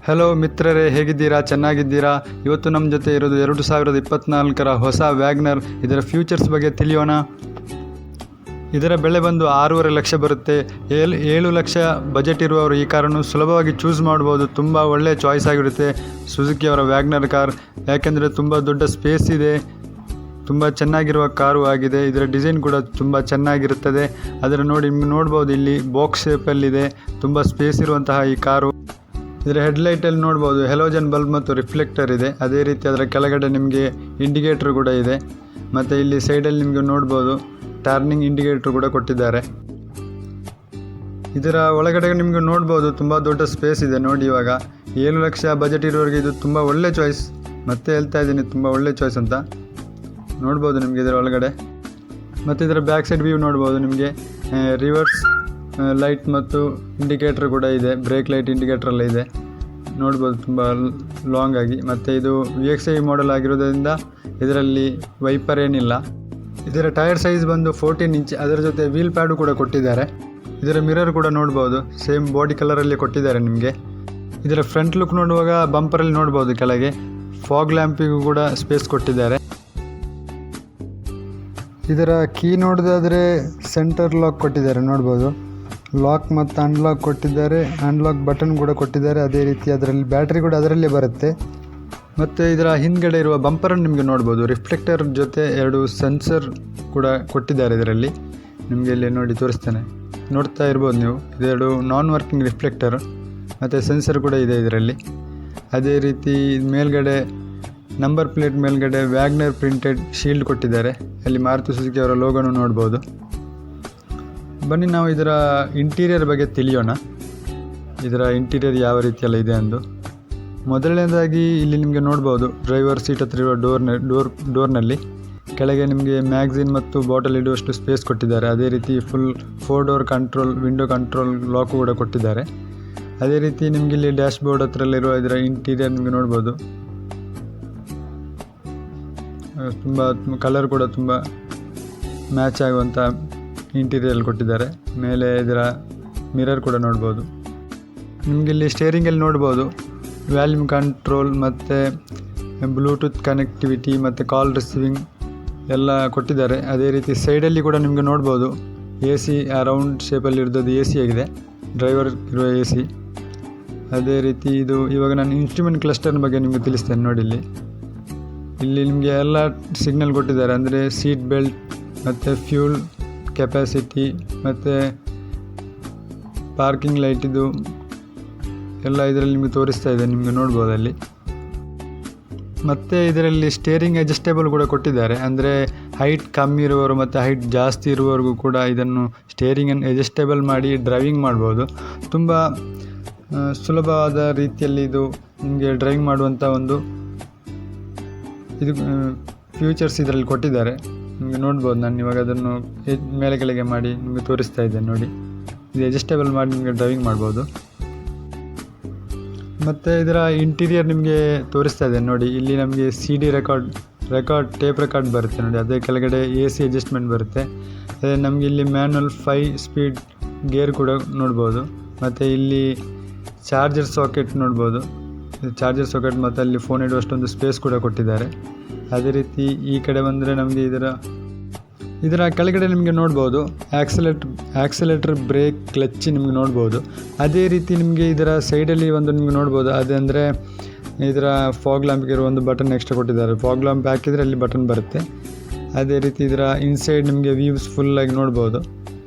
Hello ಮಿತ್ರರೇ, ಹೇಗಿದ್ದೀರಾ? ಚೆನ್ನಾಗಿದ್ದೀರಾ? ಇವತ್ತು ನಮ್ಮ ಜೊತೆ ಇರೋದು 2024ರ ಹೊಸ ವ್ಯಾಗ್ನರ್. ಇದರ ಫ್ಯೂಚರ್ಸ್ ಬಗ್ಗೆ ತಿಳಿಯೋಣ. ಇದರ ಬೆಲೆ ಬಂದು 6.5 ಲಕ್ಷ ಬರುತ್ತೆ. 7 ಲಕ್ಷ ಬಜೆಟ್ ಇರುವವರು ಈ ಕಾರನ್ನು ಸುಲಭವಾಗಿ ಚೂಸ್ ಮಾಡ್ಬೋದು. ತುಂಬ ಒಳ್ಳೆಯ ಚಾಯ್ಸ್ ಆಗಿರುತ್ತೆ ಸುಜುಕಿ ಅವರ ವ್ಯಾಗ್ನರ್ ಕಾರ್. ಯಾಕೆಂದರೆ ತುಂಬ ದೊಡ್ಡ ಸ್ಪೇಸ್ ಇದೆ, ತುಂಬ ಚೆನ್ನಾಗಿರುವ ಕಾರು ಆಗಿದೆ. ಇದರ ಡಿಸೈನ್ ಕೂಡ ತುಂಬ ಚೆನ್ನಾಗಿರುತ್ತದೆ. ಅದರ ನಿಮ್ಗೆ ನೋಡ್ಬೋದು, ಇಲ್ಲಿ ಬಾಕ್ಸ್ ಶೇಪಲ್ಲಿದೆ. ತುಂಬ ಸ್ಪೇಸ್ ಇರುವಂತಹ ಈ ಕಾರು. ಇದರ ಹೆಡ್ಲೈಟಲ್ಲಿ ನೋಡ್ಬೋದು ಹೆಲೋಜನ್ ಬಲ್ಬ್ ಮತ್ತು ರಿಫ್ಲೆಕ್ಟರ್ ಇದೆ. ಅದೇ ರೀತಿ ಅದರ ಕೆಳಗಡೆ ನಿಮಗೆ ಇಂಡಿಕೇಟ್ರ್ ಕೂಡ ಇದೆ. ಮತ್ತು ಇಲ್ಲಿ ಸೈಡಲ್ಲಿ ನಿಮಗೆ ನೋಡ್ಬೋದು ಟರ್ನಿಂಗ್ ಇಂಡಿಕೇಟ್ರ್ ಕೂಡ ಕೊಟ್ಟಿದ್ದಾರೆ. ಇದರ ಒಳಗಡೆ ನಿಮಗೆ ನೋಡ್ಬೋದು ತುಂಬ ದೊಡ್ಡ ಸ್ಪೇಸ್ ಇದೆ. ನೋಡಿ, ಇವಾಗ 7 ಲಕ್ಷ ಬಜೆಟ್ ಇರೋರಿಗೆ ಇದು ತುಂಬ ಒಳ್ಳೆ ಚಾಯ್ಸ್. ಮತ್ತೆ ಹೇಳ್ತಾ ಇದ್ದೀನಿ, ತುಂಬ ಒಳ್ಳೆ ಚಾಯ್ಸ್ ಅಂತ. ನೋಡ್ಬೋದು ನಿಮಗೆ ಇದರ ಒಳಗಡೆ. ಮತ್ತು ಇದರ ಬ್ಯಾಕ್ ಸೈಡ್ ವ್ಯೂ ನೋಡ್ಬೋದು. ನಿಮಗೆ ರಿವರ್ಸ್ ಲೈಟ್ ಮತ್ತು ಇಂಡಿಕೇಟ್ರ್ ಕೂಡ ಇದೆ. ಬ್ರೇಕ್ ಲೈಟ್ ಇಂಡಿಕೇಟ್ರೆಲ್ಲ ಇದೆ, ನೋಡ್ಬೋದು ತುಂಬ ಲಾಂಗ್ ಆಗಿ. ಮತ್ತು ಇದು VXi ಮಾಡೆಲ್ ಆಗಿರೋದ್ರಿಂದ ಇದರಲ್ಲಿ ವೈಪರ್ ಏನಿಲ್ಲ. ಇದರ ಟೈರ್ ಸೈಜ್ ಬಂದು 14 ಇಂಚ್. ಅದರ ಜೊತೆ ವೀಲ್ ಪ್ಯಾಡು ಕೂಡ ಕೊಟ್ಟಿದ್ದಾರೆ. ಇದರ ಮಿರರ್ ಕೂಡ ನೋಡ್ಬೋದು, ಸೇಮ್ ಬಾಡಿ ಕಲರಲ್ಲಿ ಕೊಟ್ಟಿದ್ದಾರೆ ನಿಮಗೆ. ಇದರ ಫ್ರಂಟ್ ಲುಕ್ ನೋಡುವಾಗ ಬಂಪರಲ್ಲಿ ನೋಡ್ಬೋದು ಕೆಳಗೆ ಫಾಗ್ ಲ್ಯಾಂಪಿಗೂ ಕೂಡ ಸ್ಪೇಸ್ ಕೊಟ್ಟಿದ್ದಾರೆ. ಇದರ ಕೀ ನೋಡೋದಾದರೆ ಸೆಂಟರ್ ಲಾಕ್ ಕೊಟ್ಟಿದ್ದಾರೆ, ನೋಡ್ಬೋದು. ಲಾಕ್ ಮತ್ತು ಅನ್ಲಾಕ್ ಕೊಟ್ಟಿದ್ದಾರೆ. ಅನ್ಲಾಕ್ ಬಟನ್ ಕೂಡ ಕೊಟ್ಟಿದ್ದಾರೆ. ಅದೇ ರೀತಿ ಅದರಲ್ಲಿ ಬ್ಯಾಟ್ರಿ ಕೂಡ ಅದರಲ್ಲೇ ಬರುತ್ತೆ. ಮತ್ತು ಇದರ ಹಿಂದ್ಗಡೆ ಇರುವ ಬಂಪರನ್ನು ನಿಮಗೆ ನೋಡ್ಬೋದು. ರಿಫ್ಲೆಕ್ಟರ್ ಜೊತೆ 2 ಸೆನ್ಸರ್ ಕೂಡ ಕೊಟ್ಟಿದ್ದಾರೆ ಇದರಲ್ಲಿ. ನಿಮಗೆ ಇಲ್ಲಿ ನೋಡಿ ತೋರಿಸ್ತೇನೆ, ನೋಡ್ತಾ ಇರ್ಬೋದು ನೀವು. ಇದೆರಡು ನಾನ್ ವರ್ಕಿಂಗ್ ರಿಫ್ಲೆಕ್ಟರ್ ಮತ್ತು ಸೆನ್ಸರ್ ಕೂಡ ಇದೆ ಇದರಲ್ಲಿ. ಅದೇ ರೀತಿ ಮೇಲ್ಗಡೆ ನಂಬರ್ ಪ್ಲೇಟ್ ಮೇಲ್ಗಡೆ ವ್ಯಾಗ್ನರ್ ಪ್ರಿಂಟೆಡ್ ಶೀಲ್ಡ್ ಕೊಟ್ಟಿದ್ದಾರೆ. ಅಲ್ಲಿ ಮಾರುತಿ ಸುಜುಕಿ ಅವರ ಲೋಗೋನು ನೋಡ್ಬೋದು. ಬನ್ನಿ ನಾವು ಇದರ ಇಂಟೀರಿಯರ್ ಬಗ್ಗೆ ತಿಳಿಯೋಣ. ಇದರ ಇಂಟೀರಿಯರ್ ಯಾವ ರೀತಿಯೆಲ್ಲ ಇದೆ ಅಂದು. ಮೊದಲನೇದಾಗಿ ಇಲ್ಲಿ ನಿಮಗೆ ನೋಡ್ಬೋದು ಡ್ರೈವರ್ ಸೀಟ್ ಹತ್ರ ಇರುವ ಡೋರ್ನಲ್ಲಿ ಕೆಳಗೆ ನಿಮಗೆ ಮ್ಯಾಗ್ಝಿನ್ ಮತ್ತು ಬಾಟಲ್ ಇಡುವಷ್ಟು ಸ್ಪೇಸ್ ಕೊಟ್ಟಿದ್ದಾರೆ. ಅದೇ ರೀತಿ full 4 door control, window control lock ಕೂಡ ಕೊಟ್ಟಿದ್ದಾರೆ. ಅದೇ ರೀತಿ ನಿಮಗೆ ಇಲ್ಲಿ ಡ್ಯಾಶ್ ಬೋರ್ಡ್ ಹತ್ರಲ್ಲಿರುವ ಇದರ ಇಂಟೀರಿಯರ್ ನಿಮಗೆ ನೋಡ್ಬೋದು. ತುಂಬ ಕಲರ್ ಕೂಡ ತುಂಬ ಮ್ಯಾಚ್ ಆಗುವಂಥ ಇಂಟೀರಿಯರ್ ಕೊಟ್ಟಿದ್ದಾರೆ. ಮೇಲೆ ಇದರ ಮಿರರ್ ಕೂಡ ನೋಡ್ಬೋದು. ನಿಮಗಿಲ್ಲಿ ಸ್ಟೇರಿಂಗಲ್ಲಿ ನೋಡ್ಬೋದು ವ್ಯಾಲ್ಯೂಮ್ ಕಂಟ್ರೋಲ್ ಮತ್ತು ಬ್ಲೂಟೂತ್ ಕನೆಕ್ಟಿವಿಟಿ ಮತ್ತು ಕಾಲ್ ರಿಸೀವಿಂಗ್ ಎಲ್ಲ ಕೊಟ್ಟಿದ್ದಾರೆ. ಅದೇ ರೀತಿ ಸೈಡಲ್ಲಿ ಕೂಡ ನಿಮಗೆ ನೋಡ್ಬೋದು AC ರೌಂಡ್ ಶೇಪಲ್ಲಿ ಇರೋದು AC ಆಗಿದೆ, ಡ್ರೈವರ್ ಇರುವ AC. ಅದೇ ರೀತಿ ಇದು ಇವಾಗ ನಾನು ಇನ್ಸ್ಟ್ರೂಮೆಂಟ್ ಕ್ಲಸ್ಟರ್ ಬಗ್ಗೆ ನಿಮಗೆ ತಿಳಿಸ್ತೇನೆ. ನೋಡಿ, ಇಲ್ಲಿ ನಿಮಗೆ ಎಲ್ಲ ಸಿಗ್ನಲ್ ಕೊಟ್ಟಿದ್ದಾರೆ. ಅಂದರೆ ಸೀಟ್ ಬೆಲ್ಟ್ ಮತ್ತು ಫ್ಯೂಲ್ ಕೆಪಾಸಿಟಿ ಮತ್ತು ಪಾರ್ಕಿಂಗ್ ಲೈಟ್, ಇದು ಎಲ್ಲ ಇದರಲ್ಲಿ ನಿಮಗೆ ತೋರಿಸ್ತಾ ಇದೆ, ನಿಮಗೆ ನೋಡ್ಬೋದು ಅಲ್ಲಿ. ಮತ್ತು ಇದರಲ್ಲಿ ಸ್ಟೇರಿಂಗ್ ಅಡ್ಜಸ್ಟೇಬಲ್ ಕೂಡ ಕೊಟ್ಟಿದ್ದಾರೆ. ಅಂದರೆ ಹೈಟ್ ಕಮ್ಮಿ ಇರುವವರು ಮತ್ತು ಹೈಟ್ ಜಾಸ್ತಿ ಇರುವವರೆಗೂ ಕೂಡ ಇದನ್ನು ಸ್ಟೇರಿಂಗನ್ನು ಅಡ್ಜಸ್ಟೇಬಲ್ ಮಾಡಿ ಡ್ರೈವಿಂಗ್ ಮಾಡ್ಬೋದು. ತುಂಬ ಸುಲಭವಾದ ರೀತಿಯಲ್ಲಿ ಇದು ನಿಮಗೆ ಡ್ರೈವಿಂಗ್ ಮಾಡುವಂಥ ಒಂದು ಇದು ಫ್ಯೂಚರ್ಸ್ ಇದರಲ್ಲಿ ಕೊಟ್ಟಿದ್ದಾರೆ. ನಿಮಗೆ ನೋಡ್ಬೋದು. ನಾನು ಇವಾಗ ಅದನ್ನು ಮೇಲೆ ಕೆಳಗೆ ಮಾಡಿ ನಿಮಗೆ ತೋರಿಸ್ತಾ ಇದ್ದೇನೆ. ನೋಡಿ, ಇದು ಅಡ್ಜಸ್ಟೇಬಲ್ ಮಾಡಿ ನಿಮಗೆ ಡ್ರೈವಿಂಗ್ ಮಾಡ್ಬೋದು. ಮತ್ತು ಇದರ ಇಂಟೀರಿಯರ್ ನಿಮಗೆ ತೋರಿಸ್ತಾ ಇದ್ದೇನೆ. ನೋಡಿ, ಇಲ್ಲಿ ನಮಗೆ CD ಟೇಪ್ ರೆಕಾರ್ಡ್ ಬರುತ್ತೆ. ನೋಡಿ, ಅದೇ ಕೆಳಗಡೆ AC ಅಡ್ಜಸ್ಟ್ಮೆಂಟ್ ಬರುತ್ತೆ. ಅದೇ ನಮಗೆ ಇಲ್ಲಿ ಮ್ಯಾನ್ಯಲ್ 5 ಸ್ಪೀಡ್ ಗೇರ್ ಕೂಡ ನೋಡ್ಬೋದು. ಮತ್ತು ಇಲ್ಲಿ ಚಾರ್ಜರ್ ಸಾಕೆಟ್ ನೋಡ್ಬೋದು. ಚಾರ್ಜರ್ ಸಾಕೆಟ್ ಮತ್ತು ಅಲ್ಲಿ ಫೋನ್ ಇಡುವಷ್ಟೊಂದು ಸ್ಪೇಸ್ ಕೂಡ ಕೊಟ್ಟಿದ್ದಾರೆ. ಅದೇ ರೀತಿ ಈ ಕಡೆ ಬಂದರೆ ನಮಗೆ ಇದರ ಕೆಳಗಡೆ ನಿಮಗೆ ನೋಡ್ಬೋದು ಆಕ್ಸಿಲೇಟರ್, ಬ್ರೇಕ್, ಕ್ಲಚ್ ನಿಮಗೆ ನೋಡ್ಬೋದು. ಅದೇ ರೀತಿ ನಿಮಗೆ ಇದರ ಸೈಡಲ್ಲಿ ಒಂದು ನಿಮಗೆ ನೋಡ್ಬೋದು, ಅದಂದರೆ ಇದರ ಫಾಗ್ ಲ್ಯಾಂಪ್ಗೆ ಇರೋ ಒಂದು ಬಟನ್ ಎಕ್ಸ್ಟ್ರಾ ಕೊಟ್ಟಿದ್ದಾರೆ. ಫಾಗ್ ಲ್ಯಾಂಪ್ ಹಾಕಿದರೆ ಅಲ್ಲಿ ಬಟನ್ ಬರುತ್ತೆ. ಅದೇ ರೀತಿ ಇದರ ಇನ್ಸೈಡ್ ನಿಮಗೆ ವ್ಯೂಸ್ ಫುಲ್ಲಾಗಿ ನೋಡ್ಬೋದು.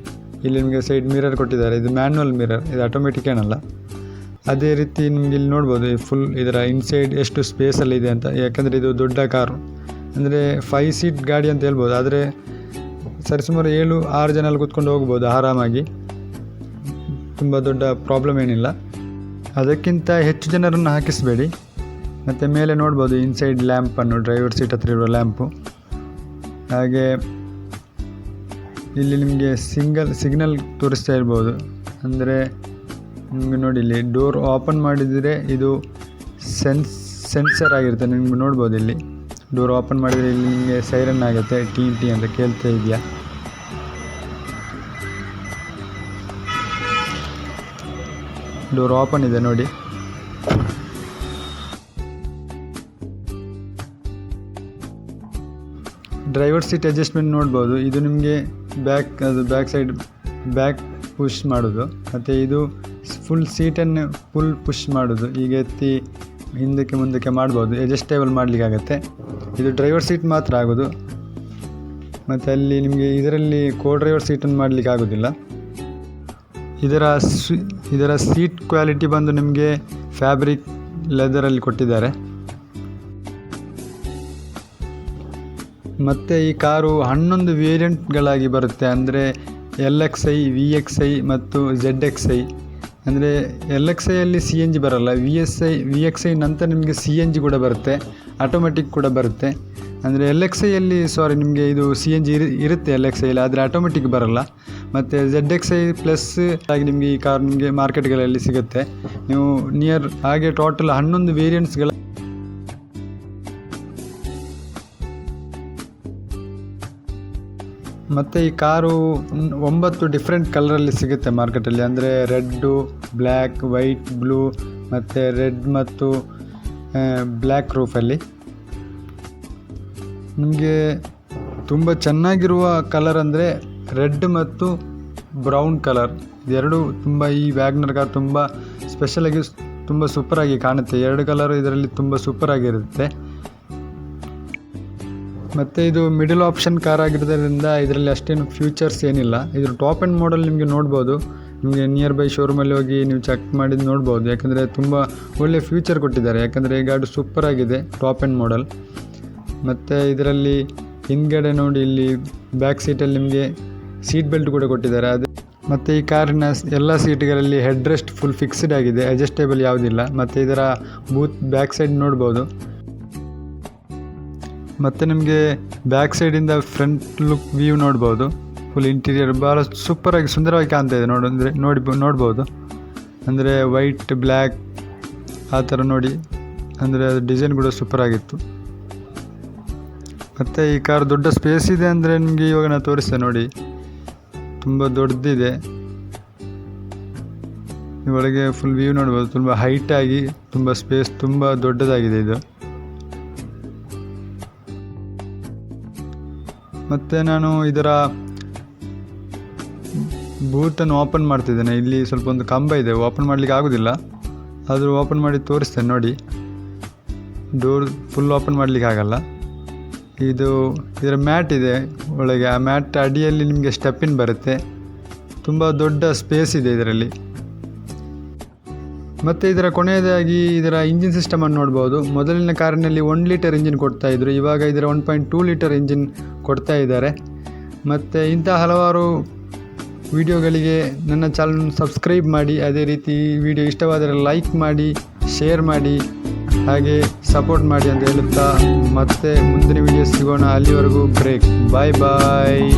ಇಲ್ಲಿ ನಿಮಗೆ ಸೈಡ್ ಮಿರರ್ ಕೊಟ್ಟಿದ್ದಾರೆ. ಇದು ಮ್ಯಾನ್ಯುವಲ್ ಮಿರರ್, ಇದು ಆಟೋಮೆಟಿಕ್ ಏನಲ್ಲ. ಅದೇ ರೀತಿ ನಿಮಗೆ ಇಲ್ಲಿ ನೋಡ್ಬೋದು ಫುಲ್ ಇದರ ಇನ್ಸೈಡ್ ಎಷ್ಟು ಸ್ಪೇಸಲ್ಲಿ ಇದೆ ಅಂತ. ಯಾಕಂದರೆ ಇದು ದೊಡ್ಡ ಕಾರು, ಅಂದರೆ 5 ಸೀಟ್ ಗಾಡಿ ಅಂತ ಹೇಳ್ಬೋದು. ಆದರೆ ಸರಿಸುಮಾರು 7-6 ಜನ ಅಲ್ಲಿ ಕೂತ್ಕೊಂಡು ಹೋಗ್ಬೋದು ಆರಾಮಾಗಿ. ತುಂಬ ದೊಡ್ಡ ಪ್ರಾಬ್ಲಮ್ ಏನಿಲ್ಲ. ಅದಕ್ಕಿಂತ ಹೆಚ್ಚು ಜನರನ್ನು ಹಾಕಿಸಬೇಡಿ. ಮತ್ತು ಮೇಲೆ ನೋಡ್ಬೋದು ಇನ್ಸೈಡ್ ಲ್ಯಾಂಪನ್ನು, ಡ್ರೈವರ್ ಸೀಟ್ ಹತ್ರ ಇರುವ ಲ್ಯಾಂಪು. ಹಾಗೆ ಇಲ್ಲಿ ನಿಮಗೆ ಸಿಗ್ನಲ್ ತೋರಿಸ್ತಾ ಇರ್ಬೋದು. ಅಂದರೆ ನಿಮಗೆ ನೋಡಿ, ಇಲ್ಲಿ ಡೋರ್ ಓಪನ್ ಮಾಡಿದರೆ ಇದು ಸೆನ್ಸರ್ ಆಗಿರುತ್ತೆ. ನಿಮಗೆ ನೋಡ್ಬೋದು ಇಲ್ಲಿ ಡೋರ್ ಓಪನ್ ಮಾಡಿದರೆ ಇಲ್ಲಿ ನಿಮಗೆ ಸೈರನ್ ಆಗುತ್ತೆ, ಟಿ ಅಂತ ಕೇಳ್ತಾ ಇದೆಯಾ. ಡೋರ್ ಓಪನ್ ಇದೆ ನೋಡಿ. ಡ್ರೈವರ್ ಸೀಟ್ ಅಡ್ಜಸ್ಟ್ಮೆಂಟ್ ನೋಡ್ಬೋದು. ಇದು ನಿಮಗೆ ಬ್ಯಾಕ್ ಸೈಡ್ ಬ್ಯಾಕ್ ಪುಷ್ ಮಾಡೋದು, ಮತ್ತು ಇದು ಫುಲ್ ಸೀಟನ್ನು ಪುಷ್ ಮಾಡೋದು. ಈಗ ಎತ್ತಿ ಹಿಂದಕ್ಕೆ ಮುಂದಕ್ಕೆ ಮಾಡ್ಬೋದು, ಅಡ್ಜಸ್ಟೇಬಲ್ ಮಾಡಲಿಕ್ಕಾಗತ್ತೆ. ಇದು ಡ್ರೈವರ್ ಸೀಟ್ ಮಾತ್ರ ಆಗೋದು, ಮತ್ತು ಅಲ್ಲಿ ನಿಮಗೆ ಇದರಲ್ಲಿ ಡ್ರೈವರ್ ಸೀಟನ್ನು ಮಾಡಲಿಕ್ಕೆ ಆಗೋದಿಲ್ಲ. ಇದರ ಸೀಟ್ ಕ್ವಾಲಿಟಿ ಬಂದು ನಿಮಗೆ ಫ್ಯಾಬ್ರಿಕ್ ಲೆದರಲ್ಲಿ ಕೊಟ್ಟಿದ್ದಾರೆ. ಮತ್ತು ಈ ಕಾರು 11 ವೇರಿಯಂಟ್ಗಳಾಗಿ ಬರುತ್ತೆ. ಅಂದರೆ LXi, VXi ಮತ್ತು ZXi. ಅಂದರೆ LXiಯಲ್ಲಿ CNG ಬರಲ್ಲ, VXi ನಂತರ ನಿಮಗೆ CNG ಕೂಡ ಬರುತ್ತೆ, ಆಟೋಮೆಟಿಕ್ ಕೂಡ ಬರುತ್ತೆ. ಅಂದರೆ LXiಯಲ್ಲಿ ನಿಮಗೆ ಇದು CNG ಇರುತ್ತೆ LXiಯಲ್ಲಿ, ಆದರೆ ಆಟೋಮೆಟಿಕ್ ಬರಲ್ಲ. ಮತ್ತು ZXi ಪ್ಲಸ್ ಆಗಿ ನಿಮಗೆ ಈ ಕಾರ್ ನಿಮಗೆ ಮಾರ್ಕೆಟ್ಗಳಲ್ಲಿ ಸಿಗುತ್ತೆ. ನೀವು ಹಾಗೆ ಟೋಟಲ್ 11 ವೇರಿಯಂಟ್ಸ್ಗಳ ಮತ್ತು ಈ ಕಾರು 9 ಡಿಫ್ರೆಂಟ್ ಕಲರಲ್ಲಿ ಸಿಗುತ್ತೆ ಮಾರ್ಕೆಟಲ್ಲಿ. ಅಂದರೆ ರೆಡ್ಡು, ಬ್ಲ್ಯಾಕ್, ವೈಟ್, ಬ್ಲೂ ಮತ್ತು ರೆಡ್ ಮತ್ತು ಬ್ಲ್ಯಾಕ್ ರೂಫಲ್ಲಿ. ನಿಮಗೆ ತುಂಬ ಚೆನ್ನಾಗಿರುವ ಕಲರ್ ಅಂದರೆ ರೆಡ್ ಮತ್ತು ಬ್ರೌನ್ ಕಲರ್. ಇದೆರಡು ತುಂಬ ಈ ವ್ಯಾಗ್ನರ್ ಕಾರ್ ತುಂಬ ಸ್ಪೆಷಲಾಗಿ ತುಂಬ ಸೂಪರಾಗಿ ಕಾಣುತ್ತೆ. 2 ಕಲರ್ ಇದರಲ್ಲಿ ತುಂಬ ಸೂಪರಾಗಿರುತ್ತೆ. ಮತ್ತು ಇದು ಮಿಡಲ್ ಆಪ್ಷನ್ ಕಾರ್ ಆಗಿರೋದ್ರಿಂದ ಇದರಲ್ಲಿ ಅಷ್ಟೇನು ಫ್ಯೂಚರ್ಸ್ ಏನಿಲ್ಲ. ಇದ್ರ ಟಾಪ್ ಆ್ಯಂಡ್ ಮಾಡಲ್ ನಿಮಗೆ ನೋಡ್ಬೋದು. ನಿಮಗೆ ನಿಯರ್ ಬೈ ಶೋರೂಮಲ್ಲಿ ಹೋಗಿ ನೀವು ಚೆಕ್ ಮಾಡಿದ್ದು ನೋಡ್ಬೋದು. ಯಾಕಂದರೆ ತುಂಬ ಒಳ್ಳೆ ಫ್ಯೂಚರ್ ಕೊಟ್ಟಿದ್ದಾರೆ. ಯಾಕಂದರೆ ಈ ಗಾಡಿ ಸೂಪರಾಗಿದೆ ಟಾಪ್ ಆ್ಯಂಡ್ ಮಾಡಲ್. ಮತ್ತು ಇದರಲ್ಲಿ ಹಿಂದ್ಗಡೆ ನೋಡಿ, ಇಲ್ಲಿ ಬ್ಯಾಕ್ ಸೀಟಲ್ಲಿ ನಿಮಗೆ ಸೀಟ್ ಬೆಲ್ಟ್ ಕೂಡ ಕೊಟ್ಟಿದ್ದಾರೆ. ಮತ್ತು ಈ ಕಾರಿನ ಎಲ್ಲ ಸೀಟ್ಗಳಲ್ಲಿ ಹೆಡ್ ರೆಸ್ಟ್ ಫುಲ್ ಫಿಕ್ಸ್ಡ್ ಆಗಿದೆ, ಅಡ್ಜಸ್ಟೇಬಲ್ ಯಾವುದಿಲ್ಲ. ಮತ್ತು ಇದರ ಬ್ಯಾಕ್ ಸೈಡ್ ನೋಡ್ಬೋದು. ಮತ್ತು ನಿಮಗೆ ಬ್ಯಾಕ್ ಸೈಡಿಂದ ಫ್ರಂಟ್ ಲುಕ್ ವ್ಯೂ ನೋಡ್ಬೋದು. ಫುಲ್ ಇಂಟೀರಿಯರ್ ಭಾಳ ಸೂಪರಾಗಿ ಸುಂದರವಾಗಿ ಕಾಣ್ತಾ ಇದೆ ನೋಡ್ಬೋದು. ಅಂದರೆ ವೈಟ್, ಬ್ಲ್ಯಾಕ್ ಆ ಥರ ನೋಡಿ. ಅಂದರೆ ಅದು ಡಿಸೈನ್ ಕೂಡ ಸೂಪರಾಗಿತ್ತು. ಮತ್ತು ಈ ಕಾರ್ ದೊಡ್ಡ ಸ್ಪೇಸ್ ಇದೆ. ಅಂದರೆ ನಿಮಗೆ ಇವಾಗ ನಾನು ತೋರಿಸ್ತೇನೆ ನೋಡಿ, ತುಂಬ ದೊಡ್ಡದಿದೆ. ಒಳಗೆ ಫುಲ್ ವ್ಯೂ ನೋಡ್ಬೋದು. ತುಂಬ ಹೈಟಾಗಿ ತುಂಬ ಸ್ಪೇಸ್ ತುಂಬ ದೊಡ್ಡದಾಗಿದೆ ಇದು. ಮತ್ತು ನಾನು ಇದರ ಬೂಟನ್ನು ಓಪನ್ ಮಾಡ್ತಿದ್ದೇನೆ. ಇಲ್ಲಿ ಸ್ವಲ್ಪ ಒಂದು ಕಂಬ ಇದೆ, ಓಪನ್ ಮಾಡಲಿಕ್ಕೆ ಆಗೋದಿಲ್ಲ, ಆದರೂ ಓಪನ್ ಮಾಡಿ ತೋರಿಸ್ತೇನೆ ನೋಡಿ. ಡೋರ್ ಫುಲ್ ಓಪನ್ ಮಾಡಲಿಕ್ಕೆ ಆಗಲ್ಲ. ಇದರ ಮ್ಯಾಟ್ ಇದೆ ಒಳಗೆ. ಆ ಮ್ಯಾಟ್ ಅಡಿಯಲ್ಲಿ ನಿಮಗೆ ಸ್ಟೆಪ್ಪಿನ್ ಬರುತ್ತೆ. ತುಂಬ ದೊಡ್ಡ ಸ್ಪೇಸ್ ಇದೆ ಇದರಲ್ಲಿ. ಮತ್ತು ಇದರ ಕೊನೆಯದಾಗಿ ಇದರ ಇಂಜಿನ್ ಸಿಸ್ಟಮನ್ನು ನೋಡ್ಬೋದು. ಮೊದಲಿನ ಕಾರಿನಲ್ಲಿ 1 ಲೀಟರ್ ಇಂಜಿನ್ ಕೊಡ್ತಾಯಿದ್ರು, ಇವಾಗ ಇದರ 1.2 ಲೀಟರ್ ಇಂಜಿನ್ ಕೊಡ್ತಾ ಇದ್ದಾರೆ. ಮತ್ತು ಇಂಥ ಹಲವಾರು ವಿಡಿಯೋಗಳಿಗೆ ನನ್ನ ಚಾನಲ್ ಸಬ್ಸ್ಕ್ರೈಬ್ ಮಾಡಿ. ಅದೇ ರೀತಿ ವಿಡಿಯೋ ಇಷ್ಟವಾದರೆ ಲೈಕ್ ಮಾಡಿ, ಶೇರ್ ಮಾಡಿ, ಹಾಗೆ ಸಪೋರ್ಟ್ ಮಾಡಿ ಅಂತ ಹೇಳುತ್ತಾ ಮತ್ತೆ ಮುಂದಿನ ವಿಡಿಯೋ ಸಿಗೋಣ. ಅಲ್ಲಿವರೆಗೂ ಬ್ರೇಕ್. ಬಾಯ್ ಬಾಯ್.